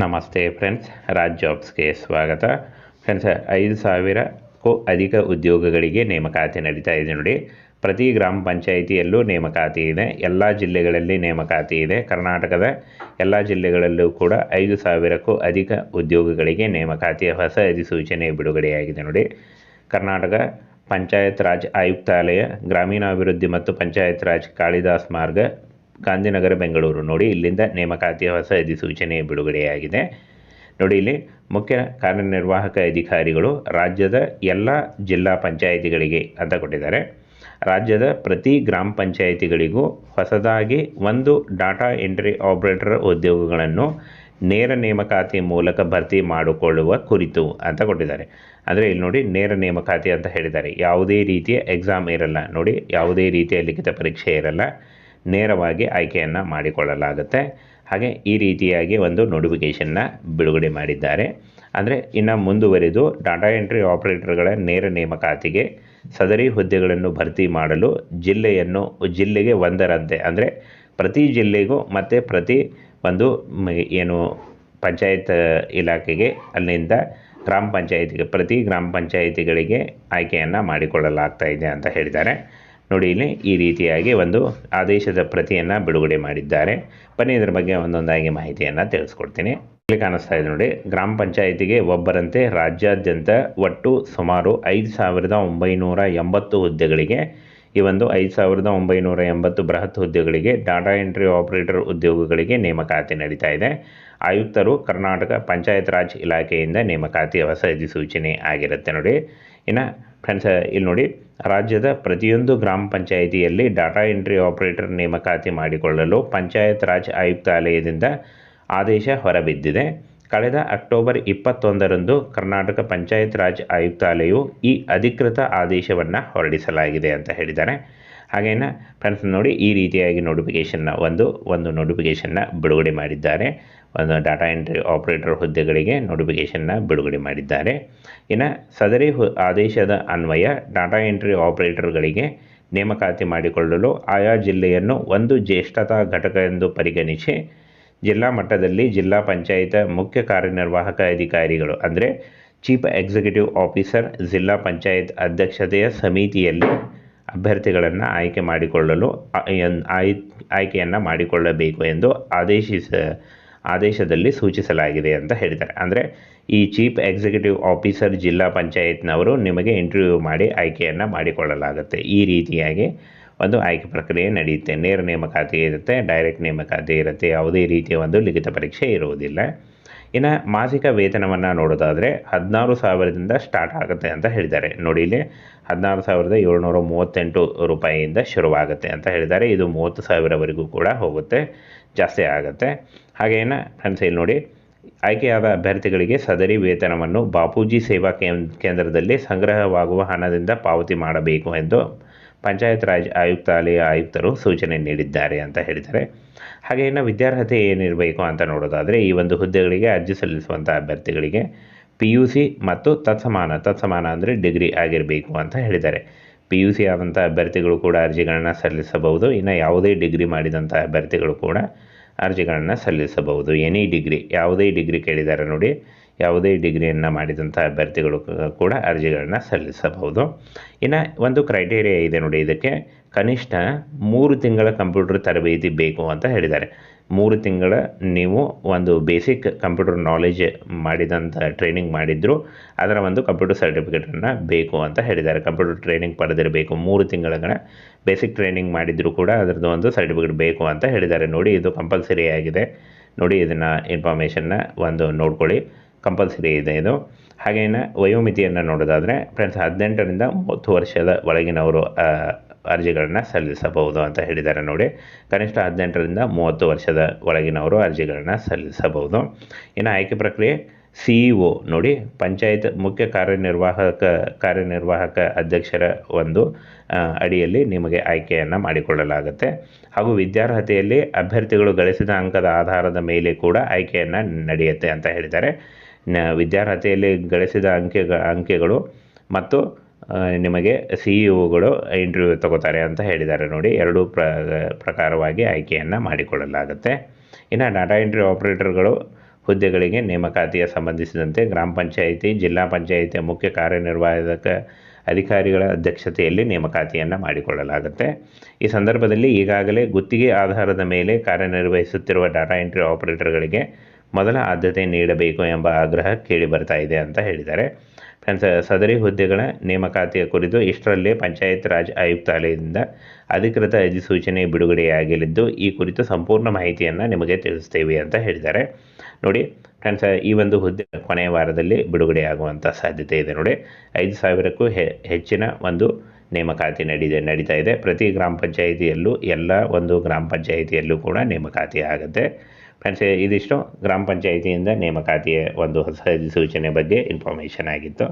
ನಮಸ್ತೆ ಫ್ರೆಂಡ್ಸ್, ರಾಜ್ ಜಾಬ್ಸ್ಗೆ ಸ್ವಾಗತ. ಫ್ರೆಂಡ್ಸ್, 5,000ಕ್ಕೂ ಅಧಿಕ ಉದ್ಯೋಗಗಳಿಗೆ ನೇಮಕಾತಿ ನಡೀತಾ ಇದೆ ನೋಡಿ. ಪ್ರತಿ ಗ್ರಾಮ ಪಂಚಾಯಿತಿಯಲ್ಲೂ ನೇಮಕಾತಿ ಇದೆ, ಎಲ್ಲ ಜಿಲ್ಲೆಗಳಲ್ಲಿ ನೇಮಕಾತಿ ಇದೆ. ಕರ್ನಾಟಕದ ಎಲ್ಲ ಜಿಲ್ಲೆಗಳಲ್ಲೂ ಕೂಡ 5,000ಕ್ಕೂ ಅಧಿಕ ಉದ್ಯೋಗಗಳಿಗೆ ನೇಮಕಾತಿಯ ಹೊಸ ಅಧಿಸೂಚನೆ ಬಿಡುಗಡೆಯಾಗಿದೆ ನೋಡಿ. ಕರ್ನಾಟಕ ಪಂಚಾಯತ್ ರಾಜ್ ಆಯುಕ್ತಾಲಯ, ಗ್ರಾಮೀಣಾಭಿವೃದ್ಧಿ ಮತ್ತು ಪಂಚಾಯತ್ ರಾಜ್ ಕಾಳಿದಾಸ್ ಮಾರ್ಗ, ಗಾಂಧಿನಗರ, ಬೆಂಗಳೂರು ನೋಡಿ. ಇಲ್ಲಿಂದ ನೇಮಕಾತಿಯ ಹೊಸ ಅಧಿಸೂಚನೆ ಬಿಡುಗಡೆಯಾಗಿದೆ ನೋಡಿ. ಇಲ್ಲಿ ಮುಖ್ಯ ಕಾರ್ಯನಿರ್ವಾಹಕ ಅಧಿಕಾರಿಗಳು ರಾಜ್ಯದ ಎಲ್ಲ ಜಿಲ್ಲಾ ಪಂಚಾಯಿತಿಗಳಿಗೆ ಅಂತ ಕೊಟ್ಟಿದ್ದಾರೆ. ರಾಜ್ಯದ ಪ್ರತಿ ಗ್ರಾಮ ಪಂಚಾಯಿತಿಗಳಿಗೂ ಹೊಸದಾಗಿ ಒಂದು ಡಾಟಾ ಎಂಟ್ರಿ ಆಪರೇಟರ್ ಉದ್ಯೋಗಗಳನ್ನು ನೇರ ನೇಮಕಾತಿ ಮೂಲಕ ಭರ್ತಿ ಮಾಡಿಕೊಳ್ಳುವ ಕುರಿತು ಅಂತ ಕೊಟ್ಟಿದ್ದಾರೆ. ಅಂದರೆ ಇಲ್ಲಿ ನೋಡಿ, ನೇರ ನೇಮಕಾತಿ ಅಂತ ಹೇಳಿದ್ದಾರೆ. ಯಾವುದೇ ರೀತಿಯ ಎಕ್ಸಾಮ್ ಇರಲ್ಲ ನೋಡಿ, ಯಾವುದೇ ರೀತಿಯ ಲಿಖಿತ ಪರೀಕ್ಷೆ ಇರಲ್ಲ, ನೇರವಾಗಿ ಆಯ್ಕೆಯನ್ನು ಮಾಡಿಕೊಳ್ಳಲಾಗುತ್ತೆ. ಹಾಗೆ ಈ ರೀತಿಯಾಗಿ ಒಂದು ನೋಟಿಫಿಕೇಷನ್ನ ಬಿಡುಗಡೆ ಮಾಡಿದ್ದಾರೆ. ಅಂದರೆ ಇನ್ನು ಮುಂದುವರಿದು ಡಾಟಾ ಎಂಟ್ರಿ ಆಪರೇಟರ್ಗಳ ನೇರ ನೇಮಕಾತಿಗೆ ಸದರಿ ಹುದ್ದೆಗಳನ್ನು ಭರ್ತಿ ಮಾಡಲು ಜಿಲ್ಲೆಗೆ ಒಂದರಂತೆ, ಅಂದರೆ ಪ್ರತಿ ಜಿಲ್ಲೆಗೂ ಮತ್ತು ಪ್ರತಿ ಒಂದು ಏನು ಪಂಚಾಯತ್ ಇಲಾಖೆಗೆ ಅಲ್ಲಿಂದ ಪ್ರತಿ ಗ್ರಾಮ ಪಂಚಾಯಿತಿಗಳಿಗೆ ಆಯ್ಕೆಯನ್ನು ಮಾಡಿಕೊಳ್ಳಲಾಗ್ತಾ ಇದೆ ಅಂತ ಹೇಳಿದ್ದಾರೆ ನೋಡಿ. ಇಲ್ಲಿ ಈ ರೀತಿಯಾಗಿ ಒಂದು ಆದೇಶದ ಪ್ರತಿಯನ್ನು ಬಿಡುಗಡೆ ಮಾಡಿದ್ದಾರೆ. ಬನ್ನಿ ಇದರ ಬಗ್ಗೆ ಒಂದೊಂದಾಗಿ ಮಾಹಿತಿಯನ್ನು ತಿಳಿಸ್ಕೊಡ್ತೀನಿ. ಇಲ್ಲಿ ಕಾಣಿಸ್ತಾ ಇದೆ ನೋಡಿ, ಗ್ರಾಮ ಪಂಚಾಯಿತಿಗೆ ಒಬ್ಬರಂತೆ ರಾಜ್ಯಾದ್ಯಂತ ಒಟ್ಟು ಸುಮಾರು 5,980 ಹುದ್ದೆಗಳಿಗೆ, ಈ ಒಂದು 5,980 ಬೃಹತ್ ಹುದ್ದೆಗಳಿಗೆ ಡಾಟಾ ಎಂಟ್ರಿ ಆಪರೇಟರ್ ಉದ್ಯೋಗಗಳಿಗೆ ನೇಮಕಾತಿ ನಡೀತಾ ಇದೆ. ಆಯುಕ್ತರು ಕರ್ನಾಟಕ ಪಂಚಾಯತ್ ರಾಜ್ ಇಲಾಖೆಯಿಂದ ನೇಮಕಾತಿಯ ಹೊಸ ಅಧಿಸೂಚನೆ ಆಗಿರುತ್ತೆ ನೋಡಿ. ಇನ್ನು ಫ್ರೆಂಡ್ಸ್, ಇಲ್ಲಿ ನೋಡಿ, ರಾಜ್ಯದ ಪ್ರತಿಯೊಂದು ಗ್ರಾಮ ಪಂಚಾಯಿತಿಯಲ್ಲಿ ಡಾಟಾ ಎಂಟ್ರಿ ಆಪರೇಟರ್ ನೇಮಕಾತಿ ಮಾಡಿಕೊಳ್ಳಲು ಪಂಚಾಯತ್ ರಾಜ್ ಆಯುಕ್ತಾಲಯದಿಂದ ಆದೇಶ ಹೊರಬಿದ್ದಿದೆ. ಕಳೆದ ಅಕ್ಟೋಬರ್ 21ರಂದು ಕರ್ನಾಟಕ ಪಂಚಾಯತ್ ರಾಜ್ ಆಯುಕ್ತಾಲಯವು ಈ ಅಧಿಕೃತ ಆದೇಶವನ್ನು ಹೊರಡಿಸಲಾಗಿದೆ ಅಂತ ಹೇಳಿದ್ದಾರೆ. ಹಾಗೇನ ಫ್ರೆಂಡ್ಸ್ ನೋಡಿ, ಈ ರೀತಿಯಾಗಿ ಒಂದು ನೋಟಿಫಿಕೇಷನ್ನ ಬಿಡುಗಡೆ ಮಾಡಿದ್ದಾರೆ. ಒಂದು ಡಾಟಾ ಎಂಟ್ರಿ ಆಪರೇಟರ್ ಹುದ್ದೆಗಳಿಗೆ ನೋಟಿಫಿಕೇಷನ್ನ ಬಿಡುಗಡೆ ಮಾಡಿದ್ದಾರೆ. ಇನ್ನು ಸದರಿ ಆದೇಶದ ಅನ್ವಯ ಡಾಟಾ ಎಂಟ್ರಿ ಆಪರೇಟರ್ಗಳಿಗೆ ನೇಮಕಾತಿ ಮಾಡಿಕೊಳ್ಳಲು ಆಯಾ ಜಿಲ್ಲೆಯನ್ನು ಒಂದು ಜ್ಯೇಷ್ಠತಾ ಘಟಕ ಎಂದು ಪರಿಗಣಿಸಿ ಜಿಲ್ಲಾ ಮಟ್ಟದಲ್ಲಿ ಜಿಲ್ಲಾ ಪಂಚಾಯತ್ ಮುಖ್ಯ ಕಾರ್ಯನಿರ್ವಾಹಕ ಅಧಿಕಾರಿಗಳು, ಅಂದರೆ ಚೀಫ್ ಎಕ್ಸಿಕ್ಯೂಟಿವ್ ಆಫೀಸರ್, ಜಿಲ್ಲಾ ಪಂಚಾಯತ್ ಅಧ್ಯಕ್ಷತೆಯ ಸಮಿತಿಯಲ್ಲಿ ಅಭ್ಯರ್ಥಿಗಳನ್ನು ಆಯ್ಕೆಯನ್ನು ಮಾಡಿಕೊಳ್ಳಬೇಕು ಎಂದು ಆದೇಶದಲ್ಲಿ ಸೂಚಿಸಲಾಗಿದೆ ಅಂತ ಹೇಳಿದ್ದಾರೆ. ಅಂದರೆ ಈ ಚೀಫ್ ಎಕ್ಸಿಕ್ಯೂಟಿವ್ ಆಫೀಸರ್ ಜಿಲ್ಲಾ ಪಂಚಾಯತ್ನವರು ನಿಮಗೆ ಇಂಟರ್ವ್ಯೂ ಮಾಡಿ ಆಯ್ಕೆಯನ್ನು ಮಾಡಿಕೊಳ್ಳಲಾಗುತ್ತೆ. ಈ ರೀತಿಯಾಗಿ ಒಂದು ಆಯ್ಕೆ ಪ್ರಕ್ರಿಯೆ ನಡೆಯುತ್ತೆ. ನೇರ ನೇಮಕಾತಿ ಇರುತ್ತೆ, ಡೈರೆಕ್ಟ್ ನೇಮಕಾತಿ ಇರುತ್ತೆ, ಯಾವುದೇ ರೀತಿಯ ಒಂದು ಲಿಖಿತ ಪರೀಕ್ಷೆ ಇರುವುದಿಲ್ಲ. ಇನ್ನು ಮಾಸಿಕ ವೇತನವನ್ನು ನೋಡೋದಾದರೆ 16,000ದಿಂದ ಸ್ಟಾರ್ಟ್ ಆಗುತ್ತೆ ಅಂತ ಹೇಳಿದ್ದಾರೆ ನೋಡಿ. ಇಲ್ಲಿ 16,738 ರೂಪಾಯಿಯಿಂದ ಶುರುವಾಗುತ್ತೆ ಅಂತ ಹೇಳಿದ್ದಾರೆ. ಇದು 30,000ವರೆಗೂ ಕೂಡ ಹೋಗುತ್ತೆ, ಜಾಸ್ತಿ ಆಗುತ್ತೆ. ಹಾಗೇನು ಫ್ರೆಂಡ್ಸ್, ಇಲ್ಲಿ ನೋಡಿ, ಆಯ್ಕೆಯಾದ ಅಭ್ಯರ್ಥಿಗಳಿಗೆ ಸದರಿ ವೇತನವನ್ನು ಬಾಪೂಜಿ ಸೇವಾ ಕೇಂದ್ರದಲ್ಲಿ ಸಂಗ್ರಹವಾಗುವ ಹಣದಿಂದ ಪಾವತಿ ಮಾಡಬೇಕು ಎಂದು ಪಂಚಾಯತ್ ರಾಜ್ ಆಯುಕ್ತಾಲಯ ಆಯುಕ್ತರು ಸೂಚನೆ ನೀಡಿದ್ದಾರೆ ಅಂತ ಹೇಳಿದ್ದಾರೆ. ಹಾಗೆ ಇನ್ನು ವಿದ್ಯಾರ್ಹತೆ ಏನಿರಬೇಕು ಅಂತ ನೋಡೋದಾದರೆ, ಈ ಒಂದು ಹುದ್ದೆಗಳಿಗೆ ಅರ್ಜಿ ಸಲ್ಲಿಸುವಂಥ ಅಭ್ಯರ್ಥಿಗಳಿಗೆ PUC ಮತ್ತು ತತ್ಸಮಾನ ಅಂದರೆ ಡಿಗ್ರಿ ಆಗಿರಬೇಕು ಅಂತ ಹೇಳಿದ್ದಾರೆ. PUC ಆದಂಥ ಅಭ್ಯರ್ಥಿಗಳು ಕೂಡ ಅರ್ಜಿಗಳನ್ನು ಸಲ್ಲಿಸಬಹುದು. ಇನ್ನು ಯಾವುದೇ ಡಿಗ್ರಿ ಮಾಡಿದಂಥ ಅಭ್ಯರ್ಥಿಗಳು ಕೂಡ ಅರ್ಜಿಗಳನ್ನು ಸಲ್ಲಿಸಬಹುದು. ಎನಿ ಡಿಗ್ರಿ, ಯಾವುದೇ ಡಿಗ್ರಿ ಕೇಳಿದ್ದಾರೆ ನೋಡಿ, ಯಾವುದೇ ಡಿಗ್ರಿಯನ್ನು ಮಾಡಿದಂಥ ಅಭ್ಯರ್ಥಿಗಳು ಕೂಡ ಅರ್ಜಿಗಳನ್ನು ಸಲ್ಲಿಸಬಹುದು. ಇನ್ನು ಒಂದು ಕ್ರೈಟೇರಿಯಾ ಇದೆ ನೋಡಿ, ಇದಕ್ಕೆ ಕನಿಷ್ಠ 3 ತಿಂಗಳ ಕಂಪ್ಯೂಟರ್ ತರಬೇತಿ ಬೇಕು ಅಂತ ಹೇಳಿದ್ದಾರೆ. 3 ತಿಂಗಳ ನೀವು ಒಂದು ಬೇಸಿಕ್ ಕಂಪ್ಯೂಟರ್ ನಾಲೆಜ್ ಮಾಡಿದಂಥ ಟ್ರೈನಿಂಗ್ ಮಾಡಿದ್ರು ಅದರ ಒಂದು ಕಂಪ್ಯೂಟರ್ ಸರ್ಟಿಫಿಕೇಟನ್ನು ಬೇಕು ಅಂತ ಹೇಳಿದ್ದಾರೆ. ಕಂಪ್ಯೂಟರ್ ಟ್ರೈನಿಂಗ್ ಪಡೆದಿರಬೇಕು, 3 ತಿಂಗಳ ಬೇಸಿಕ್ ಟ್ರೈನಿಂಗ್ ಮಾಡಿದರೂ ಕೂಡ ಅದರದ್ದು ಒಂದು ಸರ್ಟಿಫಿಕೇಟ್ ಬೇಕು ಅಂತ ಹೇಳಿದ್ದಾರೆ ನೋಡಿ. ಇದು ಕಂಪಲ್ಸರಿ ಆಗಿದೆ ನೋಡಿ, ಇದನ್ನು ಇನ್ಫಾರ್ಮೇಷನ್ನ ನೋಡ್ಕೊಳ್ಳಿ, ಕಂಪಲ್ಸರಿ ಇದೆ ಇದು. ಹಾಗೇನು ವಯೋಮಿತಿಯನ್ನು ನೋಡೋದಾದರೆ ಫ್ರೆಂಡ್ಸ್, 18ರಿಂದ 30 ವರ್ಷದ ಒಳಗಿನವರು ಅರ್ಜಿಗಳನ್ನು ಸಲ್ಲಿಸಬಹುದು ಅಂತ ಹೇಳಿದ್ದಾರೆ ನೋಡಿ. ಕನಿಷ್ಠ 18ರಿಂದ 30 ವರ್ಷದ ಒಳಗಿನವರು ಅರ್ಜಿಗಳನ್ನು ಸಲ್ಲಿಸಬಹುದು. ಇನ್ನು ಆಯ್ಕೆ ಪ್ರಕ್ರಿಯೆ CEO ನೋಡಿ, ಪಂಚಾಯತ್ ಮುಖ್ಯ ಕಾರ್ಯನಿರ್ವಾಹಕ ಅಧ್ಯಕ್ಷರ ಒಂದು ಅಡಿಯಲ್ಲಿ ನಿಮಗೆ ಆಯ್ಕೆಯನ್ನು ಮಾಡಿಕೊಳ್ಳಲಾಗುತ್ತೆ. ಹಾಗೂ ವಿದ್ಯಾರ್ಹತೆಯಲ್ಲಿ ಅಭ್ಯರ್ಥಿಗಳು ಗಳಿಸಿದ ಅಂಕದ ಆಧಾರದ ಮೇಲೆ ಕೂಡ ಆಯ್ಕೆಯನ್ನು ನಡೆಯುತ್ತೆ ಅಂತ ಹೇಳಿದ್ದಾರೆ. ವಿದ್ಯಾರ್ಹತೆಯಲ್ಲಿ ಗಳಿಸಿದ ಅಂಕೆಗಳು ಮತ್ತು ನಿಮಗೆ CEO ಇಂಟರ್ವ್ಯೂ ತಗೋತಾರೆ ಅಂತ ಹೇಳಿದ್ದಾರೆ ನೋಡಿ. ಎರಡೂ ಪ್ರಕಾರವಾಗಿ ಆಯ್ಕೆಯನ್ನು ಮಾಡಿಕೊಳ್ಳಲಾಗುತ್ತೆ. ಇನ್ನು ಡಾಟಾ ಎಂಟ್ರಿ ಆಪರೇಟರ್ಗಳು ಹುದ್ದೆಗಳಿಗೆ ನೇಮಕಾತಿಯ ಸಂಬಂಧಿಸಿದಂತೆ ಗ್ರಾಮ ಪಂಚಾಯಿತಿ, ಜಿಲ್ಲಾ ಪಂಚಾಯಿತಿಯ ಮುಖ್ಯ ಕಾರ್ಯನಿರ್ವಾಹಕ ಅಧಿಕಾರಿಗಳ ಅಧ್ಯಕ್ಷತೆಯಲ್ಲಿ ನೇಮಕಾತಿಯನ್ನು ಮಾಡಿಕೊಳ್ಳಲಾಗುತ್ತೆ. ಈ ಸಂದರ್ಭದಲ್ಲಿ ಈಗಾಗಲೇ ಗುತ್ತಿಗೆ ಆಧಾರದ ಮೇಲೆ ಕಾರ್ಯನಿರ್ವಹಿಸುತ್ತಿರುವ ಡಾಟಾ ಎಂಟ್ರಿ ಆಪರೇಟರ್ಗಳಿಗೆ ಮೊದಲ ಆದ್ಯತೆ ನೀಡಬೇಕು ಎಂಬ ಆಗ್ರಹ ಕೇಳಿ ಬರ್ತಾ ಇದೆ ಅಂತ ಹೇಳಿದ್ದಾರೆ. ಫ್ರೆಂಡ್ಸ್, ಸದರಿ ಹುದ್ದೆಗಳ ನೇಮಕಾತಿಯ ಕುರಿತು ಇಷ್ಟರಲ್ಲೇ ಪಂಚಾಯತ್ ರಾಜ್ ಆಯುಕ್ತಾಲಯದಿಂದ ಅಧಿಕೃತ ಅಧಿಸೂಚನೆ ಬಿಡುಗಡೆಯಾಗಲಿದ್ದು, ಈ ಕುರಿತು ಸಂಪೂರ್ಣ ಮಾಹಿತಿಯನ್ನು ನಿಮಗೆ ತಿಳಿಸ್ತೇವೆ ಅಂತ ಹೇಳಿದ್ದಾರೆ. ನೋಡಿ ಫ್ರೆಂಡ್ಸ್, ಈ ಒಂದು ಹುದ್ದೆ ಕೊನೆಯ ವಾರದಲ್ಲಿ ಬಿಡುಗಡೆಯಾಗುವಂಥ ಸಾಧ್ಯತೆ ಇದೆ. ನೋಡಿ, 5,000ಕ್ಕೂ ಹೆಚ್ಚಿನ ಒಂದು ನೇಮಕಾತಿ ನಡೀತಾ ಇದೆ. ಪ್ರತಿ ಗ್ರಾಮ ಪಂಚಾಯಿತಿಯಲ್ಲೂ ಎಲ್ಲ ಒಂದು ಗ್ರಾಮ ಪಂಚಾಯಿತಿಯಲ್ಲೂ ಕೂಡ ನೇಮಕಾತಿ ಆಗುತ್ತೆ. ಫ್ರೆಂಡ್ಸ್, ಇದಿಷ್ಟು ಗ್ರಾಮ ಪಂಚಾಯಿತಿಯಿಂದ ನೇಮಕಾತಿಯ ಒಂದು ಹೊಸ ಅಧಿಸೂಚನೆ ಬಗ್ಗೆ ಇನ್ಫಾರ್ಮೇಷನ್ ಆಗಿತ್ತು.